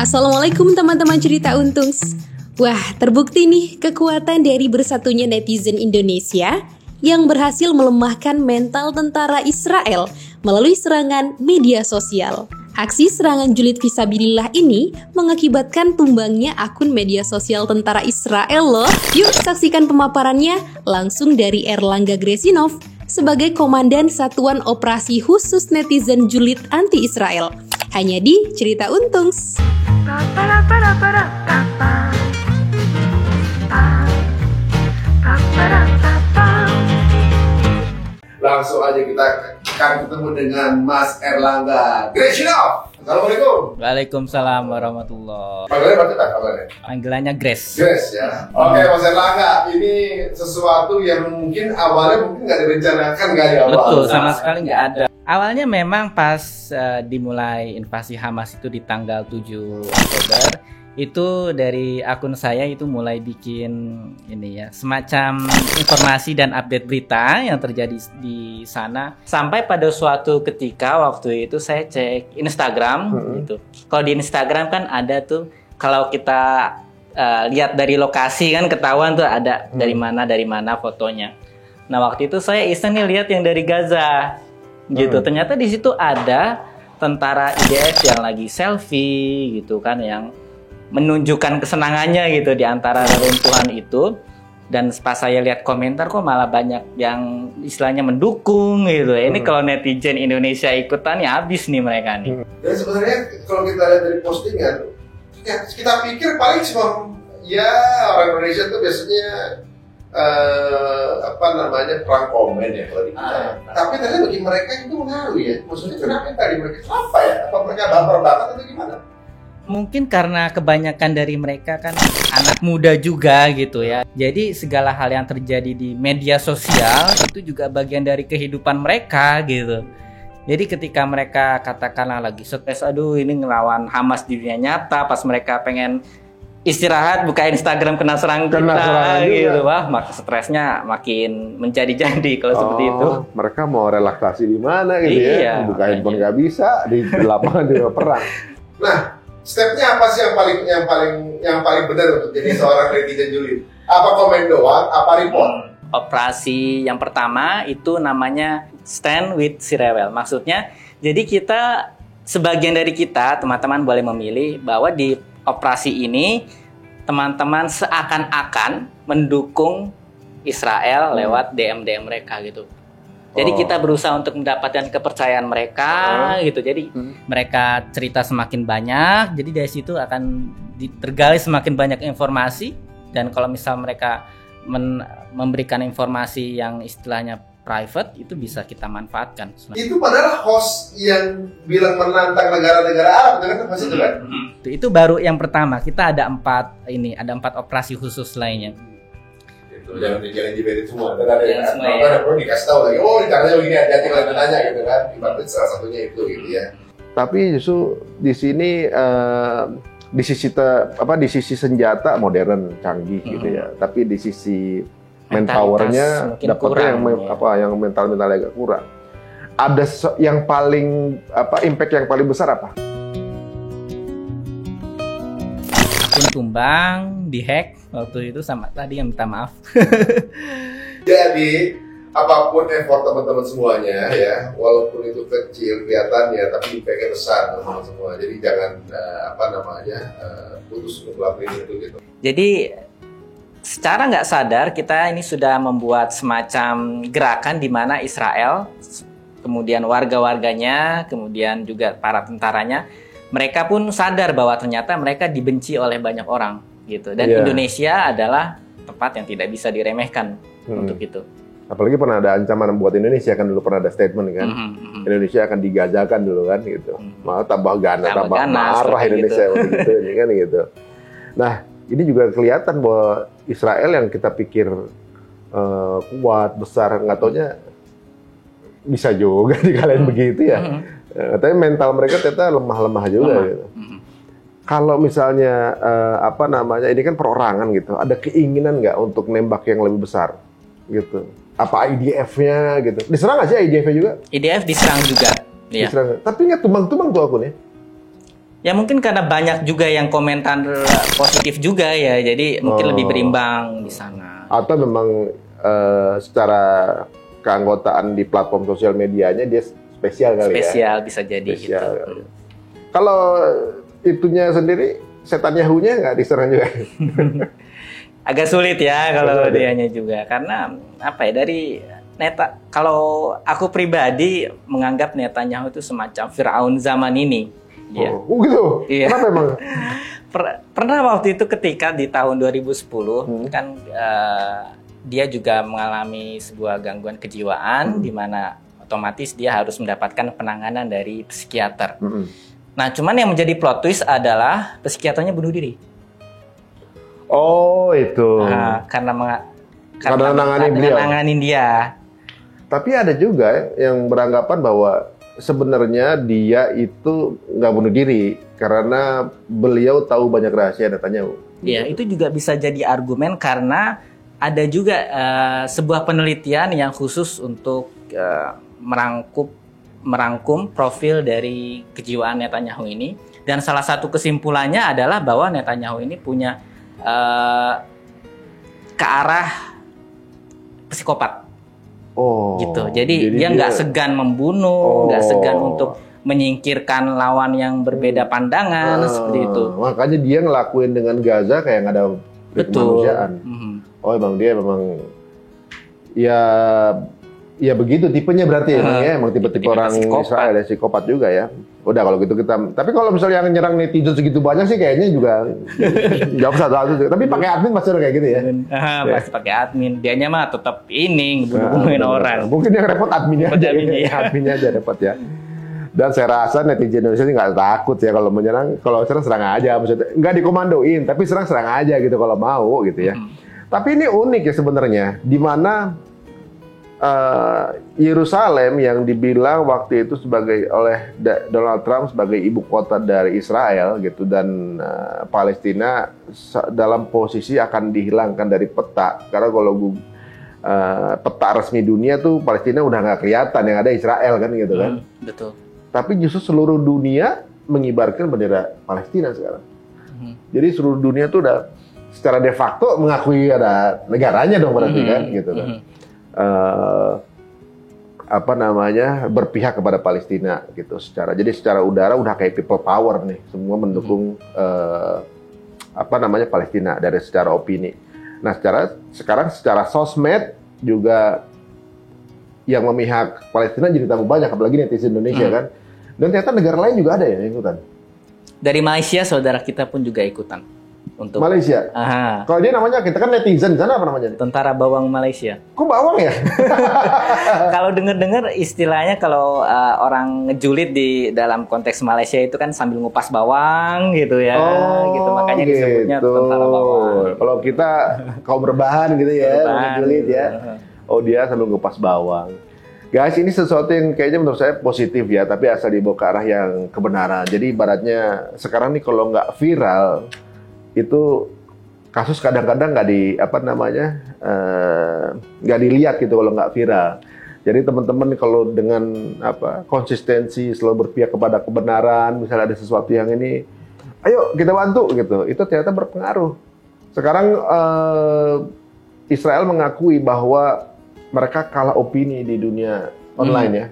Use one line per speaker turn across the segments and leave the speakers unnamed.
Assalamualaikum teman-teman cerita Untungs. Wah, terbukti nih kekuatan dari bersatunya netizen Indonesia yang berhasil melemahkan mental tentara Israel melalui serangan media sosial. Aksi serangan julid fisabilillah ini mengakibatkan tumbangnya akun media sosial tentara Israel loh. Yuk saksikan pemaparannya langsung dari Erlangga Gresinov sebagai Komandan Satuan Operasi Khusus Netizen Julid Anti-Israel. Hanya di Cerita Untungs.
Langsung aja kita akan ketemu dengan Mas Erlangga Gresinov. Assalamualaikum.
Waalaikumsalam warahmatullahi.
Panggilannya apa kita kabarnya?
Panggilannya Grace.
Grace ya. Oke, Mas Erlangga, ini sesuatu yang mungkin awalnya nggak direncanakan nggak di awal.
Betul, sama sekali nggak ada. Awalnya memang pas dimulai invasi Hamas itu di tanggal 7 Oktober, itu dari akun saya itu mulai bikin ini ya, semacam informasi dan update berita yang terjadi di sana. Sampai pada suatu ketika waktu itu saya cek Instagram gitu. Kalau di Instagram kan ada tuh, kalau kita lihat dari lokasi kan ketahuan tuh ada dari mana fotonya. Nah, waktu itu saya iseng nih lihat yang dari Gaza. Gitu. Ternyata di situ ada tentara IDF yang lagi selfie gitu kan, yang menunjukkan kesenangannya gitu di antara reruntuhan itu. Dan pas saya lihat komentar kok malah banyak yang istilahnya mendukung gitu. Ini kalau netizen Indonesia ikutan ya habis nih mereka nih.
Dan sebenarnya kalau kita lihat dari postingan, ya, kita pikir paling cuma ya orang Indonesia tuh biasanya perang komen ya kalau di kita. Tapi ternyata bagi mereka itu mengaruh ya. Maksudnya kenapa tadi mereka apa ya? Apa mereka baper banget atau gimana?
Mungkin karena kebanyakan dari mereka kan anak muda juga gitu ya. Jadi segala hal yang terjadi di media sosial itu juga bagian dari kehidupan mereka gitu. Jadi ketika mereka katakanlah lagi stres, aduh ini ngelawan Hamas di dunia nyata, pas mereka pengen istirahat buka Instagram kena serang gitu, wah stresnya makin menjadi-jadi kalau seperti itu.
Mereka mau relaksasi di mana gitu ya? Buka handphone nggak bisa, di lapangan juga perang.
Nah, stepnya apa sih yang paling benar untuk jadi seorang netizen julid? Apa komen doang? Apa report?
Operasi yang pertama itu namanya Stand with Sirewel. Maksudnya, jadi kita sebagian dari kita teman-teman boleh memilih bahwa di operasi ini teman-teman seakan-akan mendukung Israel lewat DM mereka gitu. Jadi kita berusaha untuk mendapatkan kepercayaan mereka gitu. Jadi mereka cerita semakin banyak, jadi dari situ akan tergali semakin banyak informasi. Dan kalau misal mereka memberikan informasi yang istilahnya private, itu bisa kita manfaatkan.
Itu padahal host yang bilang menantang negara-negara Arab, kan pasti itu kan?
Itu baru yang pertama. Kita ada 4 operasi khusus lainnya.
Itu jangan diberi semua. Ada perlu dikasih tahu lagi. Oh, caranya begini, hati-hati kalau ditanya gitu kan. Ibaratnya salah satunya itu gitu ya.
Tapi justru di sini di sisi senjata modern canggih gitu ya. Tapi di sisi manpowernya dapatnya yang mentalnya agak kurang. Ada yang paling impact yang paling besar apa?
Akun tumbang, dihack waktu itu sama tadi yang minta maaf.
Jadi apapun effort teman-teman semuanya ya, walaupun itu kecil kelihatannya, tapi impactnya besar teman-teman semua. Jadi jangan putus untuk melakukan itu gitu.
Jadi secara nggak sadar kita ini sudah membuat semacam gerakan di mana Israel, kemudian warga-warganya, kemudian juga para tentaranya, mereka pun sadar bahwa ternyata mereka dibenci oleh banyak orang gitu. Dan Indonesia adalah tempat yang tidak bisa diremehkan untuk itu.
Apalagi pernah ada ancaman buat Indonesia kan, dulu pernah ada statement kan, Indonesia akan digazakan dulu kan gitu. Malah tambah ganas, tambah marah Indonesia gitu kan gitu. Nah, ini juga kelihatan bahwa Israel yang kita pikir kuat, besar, nggak taunya bisa juga dikalahin begitu ya. Tapi mental mereka ternyata lemah-lemah juga gitu. Kalau misalnya ini kan perorangan gitu, ada keinginan nggak untuk nembak yang lebih besar gitu? Apa IDF-nya gitu? Diserang nggak sih IDF-nya juga?
IDF diserang juga.
Diserang. Tapi nggak tumbang-tumbang tuh akunnya.
Ya mungkin karena banyak juga yang komentar positif juga ya, jadi mungkin lebih berimbang di sana.
Atau memang secara keanggotaan di platform sosial medianya dia spesial kali ya?
Spesial bisa jadi
spesial
gitu.
Kali. Kalau itunya sendiri, setan Yahunya nggak diserang juga?
Agak sulit ya kalau dianya juga, karena apa ya, dari kalau aku pribadi menganggap Netanyahu itu semacam Firaun zaman ini. Iya.
Oh gitu?
Iya.
Kenapa emang?
Pernah waktu itu ketika di tahun 2010 kan dia juga mengalami sebuah gangguan kejiwaan di mana otomatis dia harus mendapatkan penanganan dari psikiater. Nah, cuman yang menjadi plot twist adalah psikiaternya bunuh diri.
Oh itu.
Karena
nanganin
dia.
Tapi ada juga yang beranggapan bahwa sebenarnya dia itu nggak bunuh diri karena beliau tahu banyak rahasia Netanyahu.
Iya, itu juga bisa jadi argumen karena ada juga sebuah penelitian yang khusus untuk merangkum profil dari kejiwaan Netanyahu ini, dan salah satu kesimpulannya adalah bahwa Netanyahu ini punya ke arah psikopat.
Oh,
gitu. Jadi dia nggak segan membunuh, nggak segan untuk menyingkirkan lawan yang berbeda pandangan seperti itu.
Makanya dia ngelakuin dengan Gaza kayak nggak ada kemanusiaan. Oh, emang dia ya begitu tipenya berarti emang tipe-tipe orang Israel ya, psikopat juga ya. Udah kalau gitu tapi kalau misalnya yang nyerang netizen segitu banyak sih kayaknya juga jawab satu-satu. Tapi pakai admin pasti udah kayak gitu ya.
Pasti pakai admin. Dianya mah tetap ngebunuh-bunuhin orang.
Mungkin yang repot adminnya aja. Adminnya aja repot ya. Dan saya rasa netizen Indonesia ini nggak takut ya kalau menyerang. Kalau serang aja, maksudnya nggak dikomandoin, tapi serang aja gitu kalau mau gitu ya. Tapi ini unik ya sebenarnya, di mana Yerusalem yang dibilang waktu itu oleh Donald Trump sebagai ibu kota dari Israel gitu, dan Palestina dalam posisi akan dihilangkan dari peta, karena kalau peta resmi dunia tuh Palestina udah nggak kelihatan, yang ada Israel kan gitu kan.
Betul. Tapi
justru seluruh dunia mengibarkan bendera Palestina sekarang. Jadi seluruh dunia tuh udah secara de facto mengakui ada negaranya dong berarti kan gitu kan. Berpihak kepada Palestina gitu jadi secara udara udah kayak people power nih, semua mendukung Palestina dari secara opini. Nah, sekarang secara sosmed juga yang memihak Palestina jadi tambah banyak, apalagi netizen Indonesia kan. Dan ternyata negara lain juga ada ya yang ikutan.
Dari Malaysia saudara kita pun juga ikutan. Untuk
Malaysia. Kalau dia namanya, kita kan netizen di sana, apa namanya?
Tentara Bawang Malaysia.
Kok bawang ya?
Kalau dengar istilahnya kalau orang ngejulit di dalam konteks Malaysia itu kan sambil ngupas bawang gitu ya. Gitu makanya disebutnya tentara bawang.
Kalau kita kaum berbahan gitu ya, ngejulit ya. Oh, dia sambil ngupas bawang. Guys, ini sesuatu yang kayaknya menurut saya positif ya, tapi asal dibawa ke arah yang kebenaran. Jadi ibaratnya sekarang nih kalau nggak viral, itu kasus kadang-kadang nggak nggak dilihat gitu kalau nggak viral. Jadi teman-teman kalau dengan konsistensi selalu berpihak kepada kebenaran, misalnya ada sesuatu yang ini, ayo kita bantu gitu, itu ternyata berpengaruh. Sekarang Israel mengakui bahwa mereka kalah opini di dunia online ya,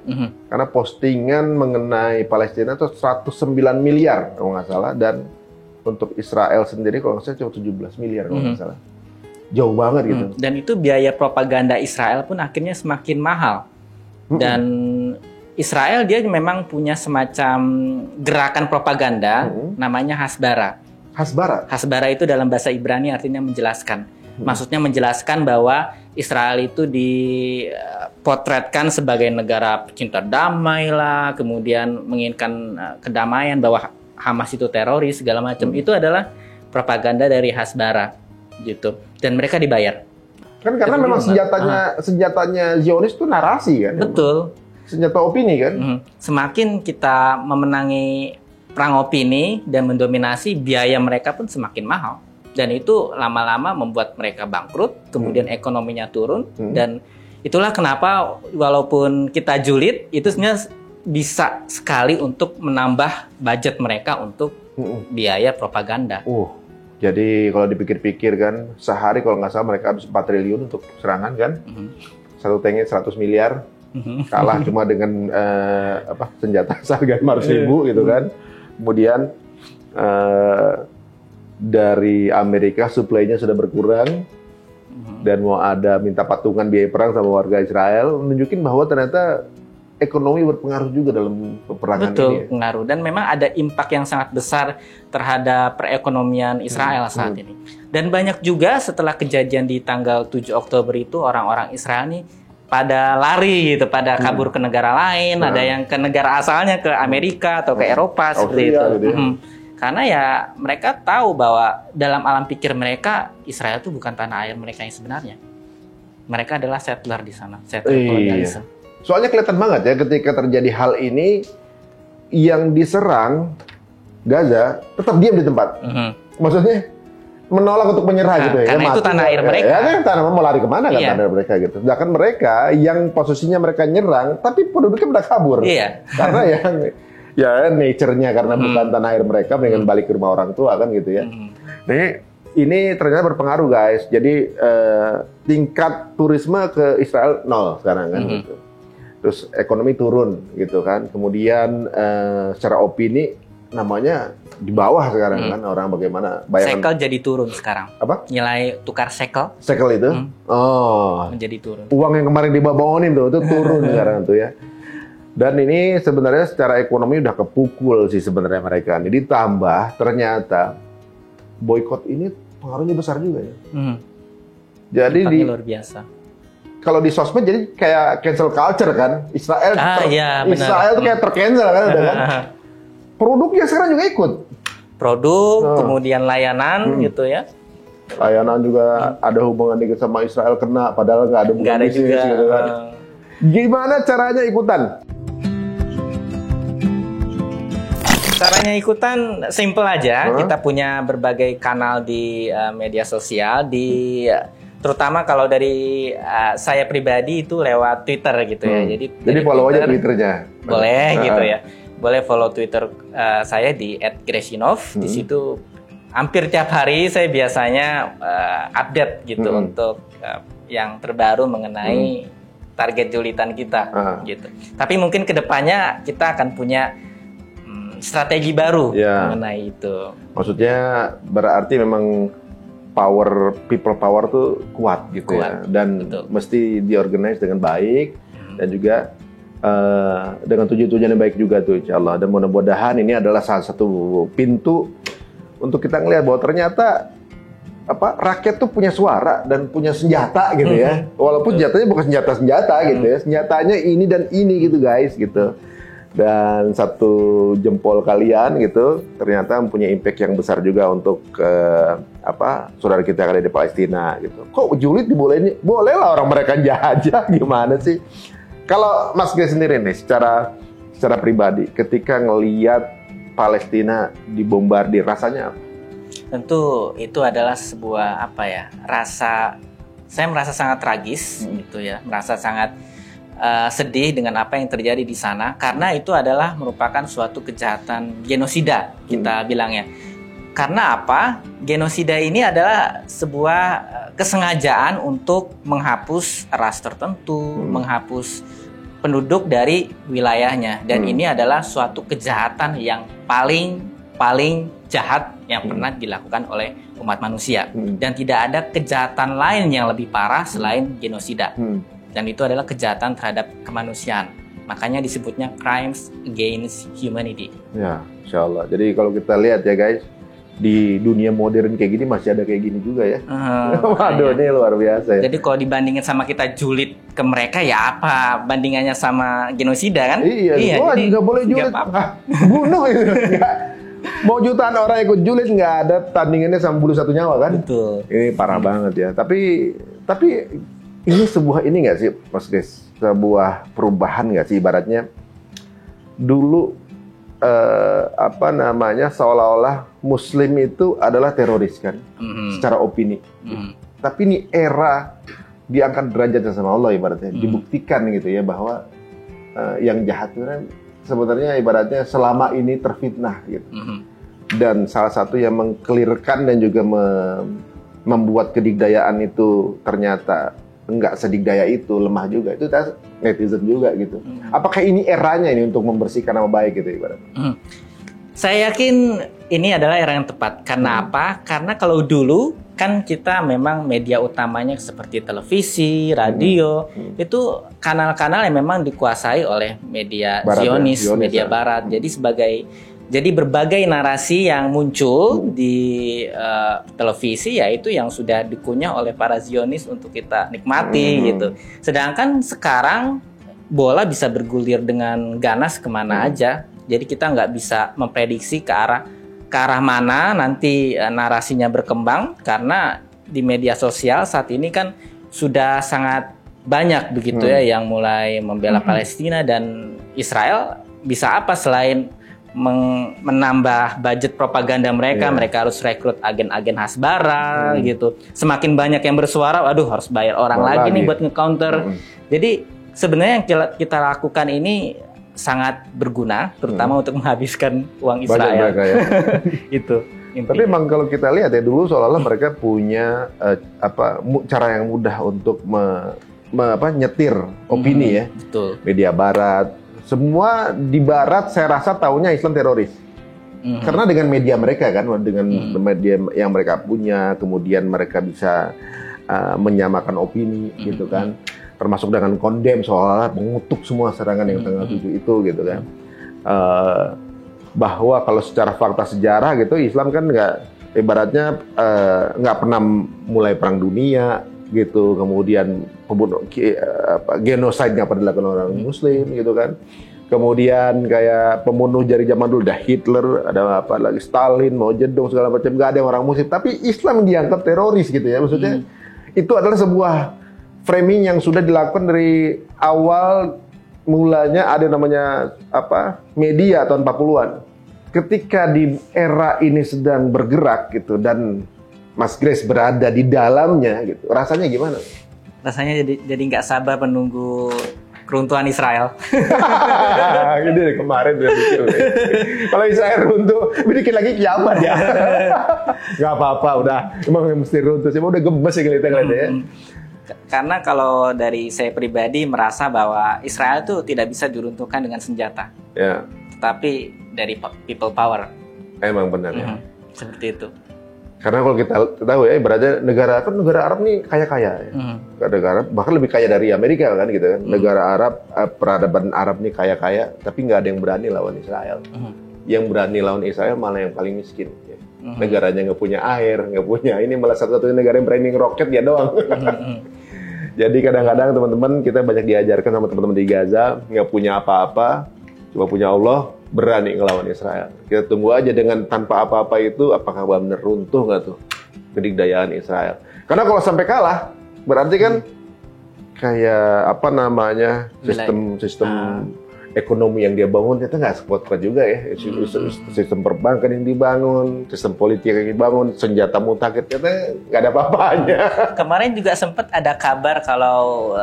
karena postingan mengenai Palestina itu 109 miliar kalau nggak salah, dan untuk Israel sendiri kalau nggak salah cuma 17 miliar kalau nggak salah. Jauh banget gitu.
Dan itu biaya propaganda Israel pun akhirnya semakin mahal. Dan Israel dia memang punya semacam gerakan propaganda namanya Hasbara. Hasbara itu dalam bahasa Ibrani artinya menjelaskan. Maksudnya menjelaskan bahwa Israel itu dipotretkan sebagai negara pecinta damai lah, kemudian menginginkan kedamaian, bahwa Hamas itu teroris segala macam. Itu adalah propaganda dari Hasbara gitu, dan mereka dibayar
kan karena memang senjatanya Zionis itu narasi kan.
Betul,
senjata opini kan.
Semakin kita memenangi perang opini dan mendominasi, biaya mereka pun semakin mahal, dan itu lama-lama membuat mereka bangkrut, kemudian ekonominya turun. Dan itulah kenapa walaupun kita julid, itu sebenarnya bisa sekali untuk menambah budget mereka untuk biaya propaganda.
Jadi kalau dipikir-pikir kan, sehari kalau nggak salah mereka habis 4 triliun untuk serangan kan. Satu tanknya 100 miliar. Kalah cuma dengan senjata seharga 500.000 gitu kan. Kemudian dari Amerika suplainya sudah berkurang dan mau ada minta patungan biaya perang sama warga Israel, menunjukin bahwa ternyata ekonomi berpengaruh juga dalam peperangan ini.
Betul, pengaruh. Dan memang ada impact yang sangat besar terhadap perekonomian Israel saat ini. Dan banyak juga setelah kejadian di tanggal 7 Oktober itu orang-orang Israel nih pada lari gitu, pada kabur ke negara lain, ada yang ke negara asalnya, ke Amerika atau ke Eropa seperti itu. Gitu ya. Karena ya mereka tahu bahwa dalam alam pikir mereka Israel itu bukan tanah air mereka yang sebenarnya. Mereka adalah settler di sana, settler kolonialisme.
Soalnya kelihatan banget ya ketika terjadi hal ini, yang diserang Gaza tetap diam di tempat. Maksudnya menolak untuk menyerah gitu ya.
Karena itu tanah air mereka.
Ya kan tanah mau lari kemana kan tanah air mereka gitu. Sedangkan mereka yang posisinya mereka nyerang, tapi penduduknya pada kabur. Karena ya nature-nya karena bukan tanah air mereka, mendingan balik ke rumah orang tua kan gitu ya. Nah, ini ternyata berpengaruh guys. Jadi tingkat turisme ke Israel 0 sekarang kan gitu. Terus ekonomi turun gitu kan. Kemudian secara opini namanya di bawah sekarang kan, orang bagaimana bayangan.
Shekel jadi turun sekarang.
Apa?
Nilai tukar shekel.
Shekel itu?
Menjadi turun.
Uang yang kemarin dibawa-bawain tuh itu turun sekarang tuh ya. Dan ini sebenarnya secara ekonomi udah kepukul sih sebenarnya mereka. Jadi ditambah ternyata boykot ini pengaruhnya besar juga ya. Jadi
luar biasa.
Kalau di sosmed jadi kayak cancel culture kan. Israel Israel tuh kayak tercancel kan udah kan. Produknya sekarang juga ikut.
Produk, kemudian layanan gitu ya.
Layanan juga ada hubungan dikit sama Israel kena, padahal nggak ada hubungan bisnis gitu kan. Gimana caranya ikutan?
Caranya ikutan simple aja. Kita punya berbagai kanal di media sosial, terutama kalau dari saya pribadi itu lewat Twitter gitu ya. Jadi
follow aja Twitternya.
Boleh gitu ya. Boleh follow Twitter saya di @Gresinov. Di situ hampir tiap hari saya biasanya update gitu untuk yang terbaru mengenai target julitan kita gitu. Tapi mungkin kedepannya kita akan punya strategi baru mengenai itu. Maksudnya
berarti memang people power tuh kuat gitu ya, dan mesti diorganize dengan baik dan juga dengan tujuan yang baik juga tuh insya Allah. Dan mudah-mudahan ini adalah salah satu pintu untuk kita ngelihat bahwa ternyata rakyat tuh punya suara dan punya senjata gitu ya. Walaupun senjatanya bukan senjata gitu ya. Senjatanya ini dan ini gitu guys gitu. Dan satu jempol kalian gitu ternyata mempunyai impact yang besar juga untuk saudara kita yang ada di Palestina gitu. Kok julid dibolehin? Boleh lah orang mereka jajah, gimana sih? Kalau Mas Gres sendiri nih secara pribadi ketika ngelihat Palestina dibombardir rasanya apa?
Tentu itu adalah sebuah saya merasa sangat tragis gitu ya, merasa sangat sedih dengan apa yang terjadi di sana karena itu adalah merupakan suatu kejahatan genosida kita bilangnya. Karena apa? Genosida ini adalah sebuah kesengajaan untuk menghapus ras tertentu, menghapus penduduk dari wilayahnya, dan ini adalah suatu kejahatan yang paling jahat yang pernah dilakukan oleh umat manusia, dan tidak ada kejahatan lain yang lebih parah selain genosida. Dan itu adalah kejahatan terhadap kemanusiaan. Makanya disebutnya crimes against humanity.
Ya, insya Allah. Jadi kalau kita lihat ya guys, di dunia modern kayak gini masih ada kayak gini juga ya. Waduh, ini luar biasa ya.
Jadi kalau dibandingin sama kita julid ke mereka ya apa bandingannya sama genosida kan?
Iya, nggak boleh julid. Bunuh itu. Mau jutaan orang ikut julid nggak ada tandingannya sama bulu satu nyawa kan?
Betul.
Ini parah banget ya. Tapi ini sebuah ini nggak sih, Mas Gres? Sebuah perubahan nggak sih ibaratnya? Dulu seolah-olah Muslim itu adalah teroris kan, secara opini. Tapi ini era diangkat derajatnya sama Allah ibaratnya, dibuktikan gitu ya bahwa yang jahat itu kan sebenarnya ibaratnya selama ini terfitnah gitu. dan salah satu yang mengkelirkan dan juga membuat kedigdayaan itu ternyata enggak sedigdaya itu, lemah juga. Itu netizen juga gitu. Apakah ini eranya ini untuk membersihkan nama baik gitu ibaratnya?
Saya yakin ini adalah era yang tepat. Karena apa? Karena kalau dulu kan kita memang media utamanya seperti televisi, radio, itu kanal-kanal yang memang dikuasai oleh media Zionis, media Barat. Jadi berbagai narasi yang muncul di televisi yaitu yang sudah dikunyah oleh para Zionis untuk kita nikmati gitu. Sedangkan sekarang bola bisa bergulir dengan ganas kemana aja. Jadi kita nggak bisa memprediksi ke arah mana nanti narasinya berkembang, karena di media sosial saat ini kan sudah sangat banyak begitu ya yang mulai membela Palestina dan Israel. Bisa apa selain menambah budget propaganda mereka, mereka harus rekrut agen-agen Hasbara gitu. Semakin banyak yang bersuara, waduh harus bayar orang lagi nih buat nge-counter. Jadi sebenarnya yang kita lakukan ini sangat berguna, terutama untuk menghabiskan uang Israel.
Mereka, ya.
Itu. Intinya.
Tapi memang kalau kita lihat ya dulu seolah-olah mereka punya cara yang mudah untuk nyetir opini ya.
Betul.
Media Barat, semua di Barat saya rasa taunya Islam teroris. Karena dengan media mereka kan, dengan media yang mereka punya, kemudian mereka bisa menyamakan opini gitu kan. Termasuk dengan kondem seolah-olah mengutuk semua serangan yang tanggal 7 itu gitu kan. Bahwa kalau secara fakta sejarah gitu Islam kan ibaratnya nggak pernah mulai perang dunia gitu, kemudian genocide nggak pernah dilakukan orang Muslim gitu kan. Kemudian kayak pembunuh dari zaman dulu ada Hitler, ada apa lagi Stalin, Mao Zedong segala macam, nggak ada yang orang Muslim, tapi Islam dianggap teroris gitu ya. Maksudnya itu adalah sebuah framing yang sudah dilakukan dari awal mulanya ada namanya media tahun 40-an. Ketika di era ini sedang bergerak gitu dan Mas Grace berada di dalamnya gitu, rasanya gimana?
Rasanya jadi nggak sabar menunggu keruntuhan Israel.
Gini kemarin udah mikir. Kalau Israel runtuh, bikin lagi kiamat ya. Gak apa-apa, udah emang mesti runtuh. Saya udah gemes ya ngeliatnya ya.
Karena kalau dari saya pribadi merasa bahwa Israel itu tidak bisa diruntuhkan dengan senjata, tetapi dari people power.
Emang benar ya.
Seperti itu.
Karena kalau kita tahu ya, berarti negara Arab nih kaya-kaya. Negara Arab bahkan lebih kaya dari Amerika kan gitu kan. Negara Arab, peradaban Arab nih kaya-kaya, tapi nggak ada yang berani lawan Israel. Yang berani lawan Israel malah yang paling miskin. Ya. Negaranya nggak punya air, nggak punya ini, malah satu-satunya negara yang berani ngeroket dia doang. Jadi kadang-kadang teman-teman kita banyak diajarkan sama teman-teman di Gaza, nggak punya apa-apa, cuma punya Allah, berani ngelawan Israel. Kita tunggu aja dengan tanpa apa-apa itu, apakah benar runtuh nggak tuh kedigdayaan Israel. Karena kalau sampai kalah, berarti kan kayak sistem ekonomi yang dia bangun itu nggak sekuat-kuat juga ya. Sistem perbankan yang dibangun, sistem politik yang dibangun, senjata mutakhir kita nggak ada apa-apanya.
Kemarin juga sempat ada kabar kalau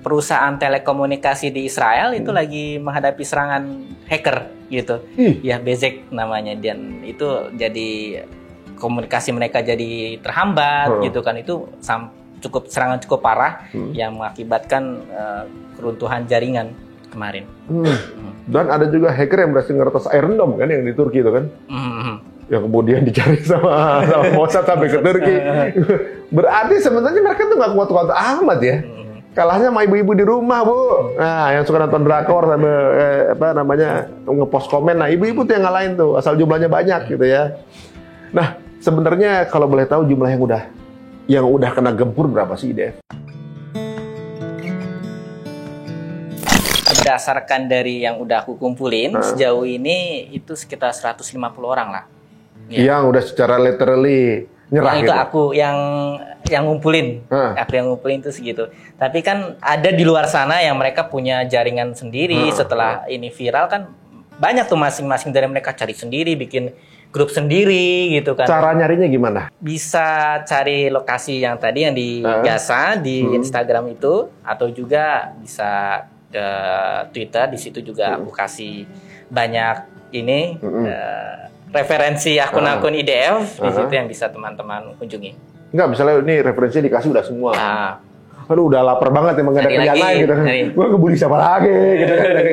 perusahaan telekomunikasi di Israel itu lagi menghadapi serangan hacker gitu. Ya Bezek namanya, dan itu jadi komunikasi mereka jadi terhambat gitu kan. Itu serangan cukup parah yang mengakibatkan keruntuhan jaringan kemarin.
Dan ada juga hacker yang berhasil ngeretas Iron Dome kan yang di Turki itu kan. Yang kemudian dicari sama Mossad sampai ke Turki. Berarti sebenarnya mereka tuh nggak kuat-kuat amat ya. Kalahnya sama ibu-ibu di rumah, Bu. Nah, yang suka nonton drakor sama ngepost komen. Nah, ibu-ibu tuh yang ngalahin tuh, asal jumlahnya banyak gitu ya. Nah, sebenarnya kalau boleh tahu jumlah yang udah kena gempur berapa sih, Dev?
Berdasarkan dari yang udah aku kumpulin sejauh ini itu sekitar 150 orang lah.
Ya. Yang udah secara literally nyerah
itu
gitu.
Aku yang ngumpulin. Aku yang ngumpulin itu segitu. Tapi kan ada di luar sana yang mereka punya jaringan sendiri. Setelah ini viral kan banyak tuh masing-masing dari mereka cari sendiri, bikin grup sendiri gitu kan.
Cara nyarinya gimana?
Bisa cari lokasi yang tadi yang di Gaza di Instagram itu, atau juga bisa ke Twitter. Di situ juga aku kasih banyak ini referensi akun-akun IDF di situ yang bisa teman-teman kunjungi.
Enggak, misalnya ini referensi dikasih udah semua. Aduh, udah lapar banget emang gak ada kerjaan lain gitu kan. Gue ngebully siapa lagi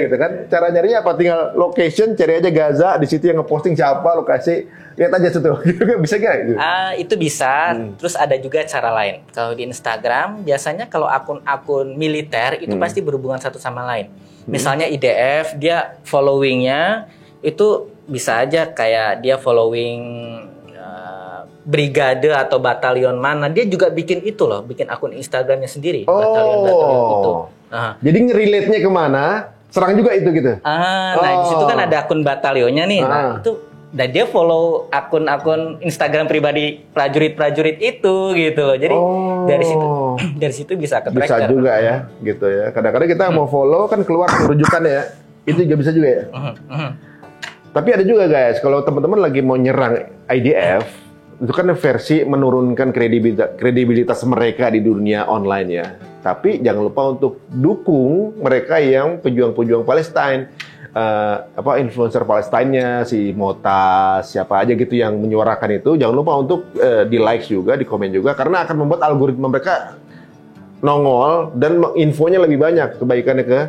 gitu kan. Cara nyarinya apa? Tinggal location, cari aja Gaza, di situ yang ngeposting siapa, lokasi, lihat aja situ. Bisa gak gitu?
Itu bisa. Terus ada juga cara lain. Kalau di Instagram, biasanya kalau akun-akun militer itu pasti berhubungan satu sama lain. Misalnya IDF, dia followingnya itu bisa aja kayak dia following brigade atau batalion mana, dia juga bikin itu loh, bikin akun Instagramnya sendiri, batalion itu.
Jadi nge-relate-nya kemana, serang juga itu gitu.
Nah di situ kan ada akun batalionnya nih, nah itu, dan dia follow akun-akun Instagram pribadi prajurit-prajurit itu gitu loh. Jadi dari situ bisa ke tracker.
Bisa juga ya, gitu ya. Kadang-kadang kita mau follow kan keluar rujukan ya, itu juga bisa juga ya. Tapi ada juga guys, kalau teman-teman lagi mau nyerang IDF, itu kan versi menurunkan kredibilitas mereka di dunia online ya. Tapi jangan lupa untuk dukung mereka yang pejuang-pejuang Palestina, influencer Palestina, si Mota, siapa aja gitu yang menyuarakan itu. Jangan lupa untuk di like juga, di komen juga, karena akan membuat algoritma mereka nongol dan infonya lebih banyak kebaikannya ke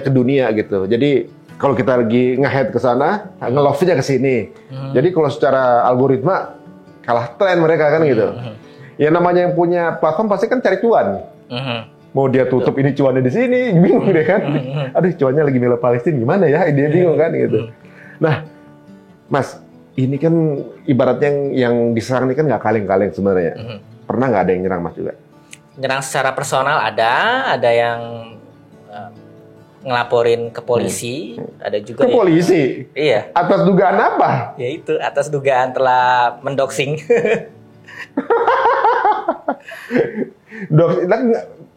ke dunia gitu. Jadi kalau kita lagi nge-head ke sana, nge-love-nya ke sini. Jadi kalau secara algoritma kalah tren mereka kan gitu. Ya namanya yang punya platform pasti kan cari cuan. Mau dia tutup ini cuannya di sini, bingung deh kan. Aduh, cuannya lagi bela Palestina gimana ya? Dia bingung kan gitu. Nah, Mas, ini kan ibaratnya yang diserang ini kan nggak kaleng-kaleng sebenarnya. Pernah nggak ada yang nyerang Mas juga?
Nyerang secara personal ada yang ngelaporin ke polisi, ada juga
ke polisi.
Iya.
Atas dugaan apa?
Ya itu, atas dugaan telah mendoxing.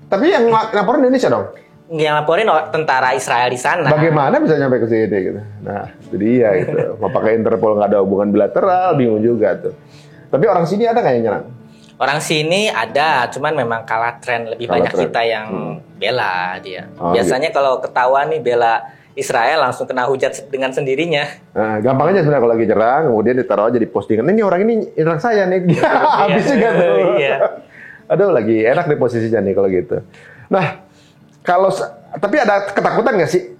Tapi yang ngelaporin Indonesia dong?
Yang laporin tentara Israel di sana.
Bagaimana bisa nyampe ke sini gitu? Nah, itu dia gitu. Mau pakai Interpol nggak ada hubungan bilateral, bingung juga tuh. Tapi orang sini ada nggak yang nyerang?
Orang sini ada, cuman memang kalah tren, lebih banyak kita yang bela dia. Biasanya kalau ketahuan nih bela Israel langsung kena hujat dengan sendirinya.
Nah, gampang aja sebenarnya kalau lagi nyerang, kemudian ditaruh aja di postingan. Ini orang ini nyerang saya nih. Habis juga tuh. Iya. Aduh, lagi enak di posisinya nih kalau gitu. Nah, tapi ada ketakutan nggak sih?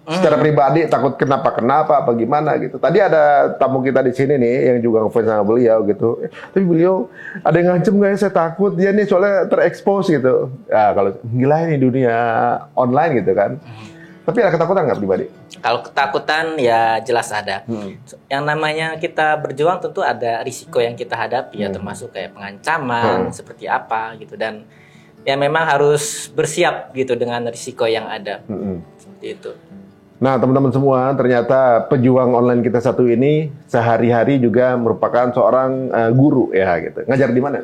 Secara pribadi takut kenapa apa gimana gitu. Tadi ada tamu kita di sini nih yang juga ngefans sama beliau gitu. Tapi beliau ada yang ngancem nggak ya, saya takut dia nih soalnya terekspos gitu. Ya kalau gila ini dunia online gitu kan. Tapi ada ketakutan nggak pribadi?
Kalau ketakutan ya jelas ada. Yang namanya kita berjuang tentu ada risiko yang kita hadapi ya, termasuk kayak pengancaman seperti apa gitu, dan ya memang harus bersiap gitu dengan risiko yang ada. Seperti itu.
Nah, teman-teman semua, ternyata pejuang online kita satu ini sehari-hari juga merupakan seorang guru ya gitu. Ngajar di mana?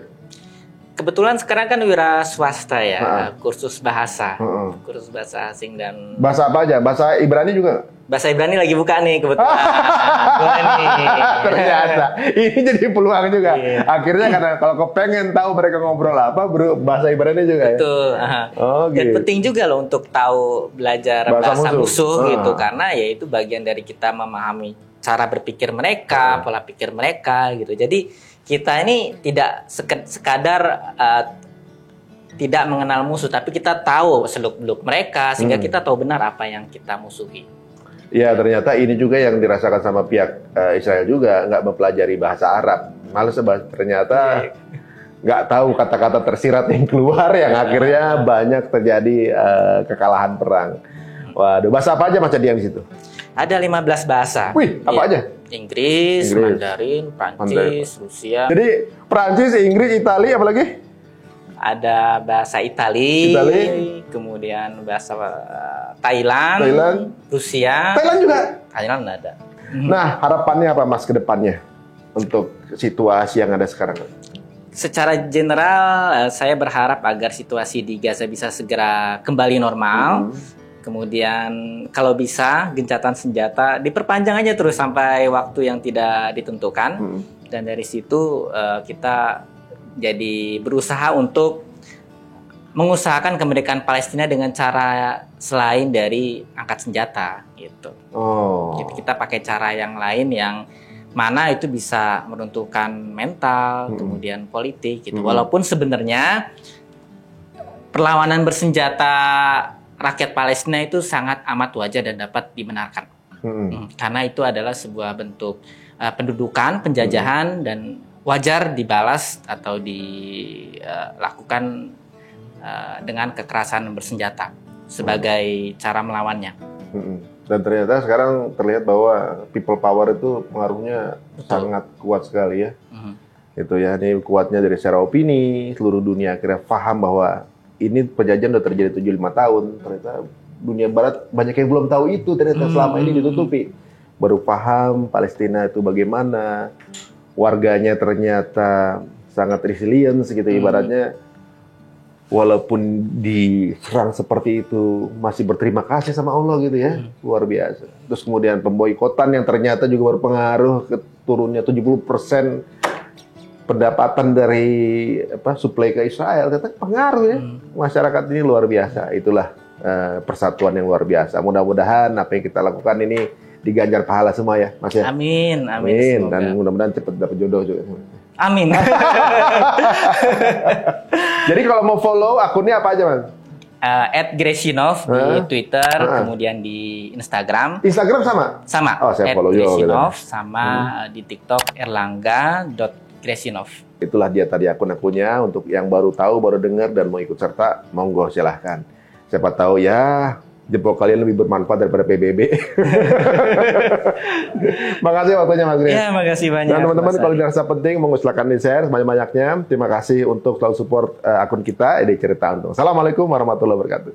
Kebetulan sekarang kan wira swasta ya, kursus bahasa, kursus bahasa asing dan
bahasa apa aja? Bahasa Ibrani juga?
Bahasa Ibrani lagi buka nih kebetulan.
Ternyata ini jadi peluang juga. Iya. Akhirnya karena kalau kepengen tahu mereka ngobrol apa, bahasa Ibrani juga.
Betul. Ya. Dan penting juga loh untuk tahu belajar bahasa musuh gitu, karena ya itu bagian dari kita memahami cara berpikir mereka, pola pikir mereka gitu. Jadi kita ini tidak sekadar tidak mengenal musuh, tapi kita tahu seluk-beluk mereka sehingga kita tahu benar apa yang kita musuhi.
Ya, ternyata ini juga yang dirasakan sama pihak Israel juga, nggak mempelajari bahasa Arab. Malah ternyata nggak tahu kata-kata tersirat yang keluar yang akhirnya banyak terjadi kekalahan perang. Waduh, bahasa apa aja Mas Dian di situ?
Ada 15 bahasa.
Wih, apa aja?
Inggris, Mandarin, Prancis, Rusia.
Jadi Prancis, Inggris, Italia, apa lagi?
Ada bahasa Italia, kemudian bahasa Thailand, Rusia.
Thailand juga?
Thailand ada.
Nah, harapannya apa Mas ke depannya untuk situasi yang ada sekarang?
Secara general, saya berharap agar situasi di Gaza bisa segera kembali normal. Kemudian kalau bisa gencatan senjata diperpanjang aja terus sampai waktu yang tidak ditentukan. Dan dari situ kita jadi berusaha untuk mengusahakan kemerdekaan Palestina dengan cara selain dari angkat senjata gitu. Gitu, kita pakai cara yang lain yang mana itu bisa meruntuhkan mental, kemudian politik gitu. Walaupun sebenarnya perlawanan bersenjata rakyat Palestina itu sangat amat wajar dan dapat dibenarkan. Karena itu adalah sebuah bentuk pendudukan, penjajahan dan wajar dibalas atau dilakukan dengan kekerasan bersenjata sebagai cara melawannya.
Dan ternyata sekarang terlihat bahwa people power itu pengaruhnya sangat kuat sekali ya. Itu ya, ini kuatnya dari secara opini, seluruh dunia akhirnya paham bahwa ini penjajahan udah terjadi 75 tahun. Ternyata dunia barat banyak yang belum tahu itu, ternyata selama ini ditutupi. Baru paham Palestina itu bagaimana, warganya ternyata sangat resilient gitu ibaratnya. Walaupun diserang seperti itu masih berterima kasih sama Allah gitu ya, luar biasa. Terus kemudian pemboikotan yang ternyata juga berpengaruh ke turunnya 70% pendapatan dari suplai ke Israel, ternyata pengaruh ya. Masyarakat ini luar biasa. Itulah persatuan yang luar biasa. Mudah-mudahan apa yang kita lakukan ini diganjar pahala semua ya, Mas ya.
Amin,
amin. Dan mudah-mudahan cepat dapat jodoh juga.
Amin.
Jadi kalau mau follow akunnya apa aja, Mas?
@Gresinov di Twitter, kemudian di Instagram.
Instagram sama?
Sama.
Oh, saya follow
Gresinov, sama di TikTok erlangga.gresinov.
Itulah dia tadi akun-akunnya. Untuk yang baru tahu, baru dengar dan mau ikut serta, monggo silahkan. Siapa tahu ya jempol kalian lebih bermanfaat daripada PBB. Makasih waktunya Mas Gres.
Ya, makasih banyak.
Dan teman-teman kalau dirasa penting, monggo silakan di-share sebanyak-banyaknya. Terima kasih untuk selalu support akun kita, Ide Cerita Untung. Assalamualaikum warahmatullahi wabarakatuh.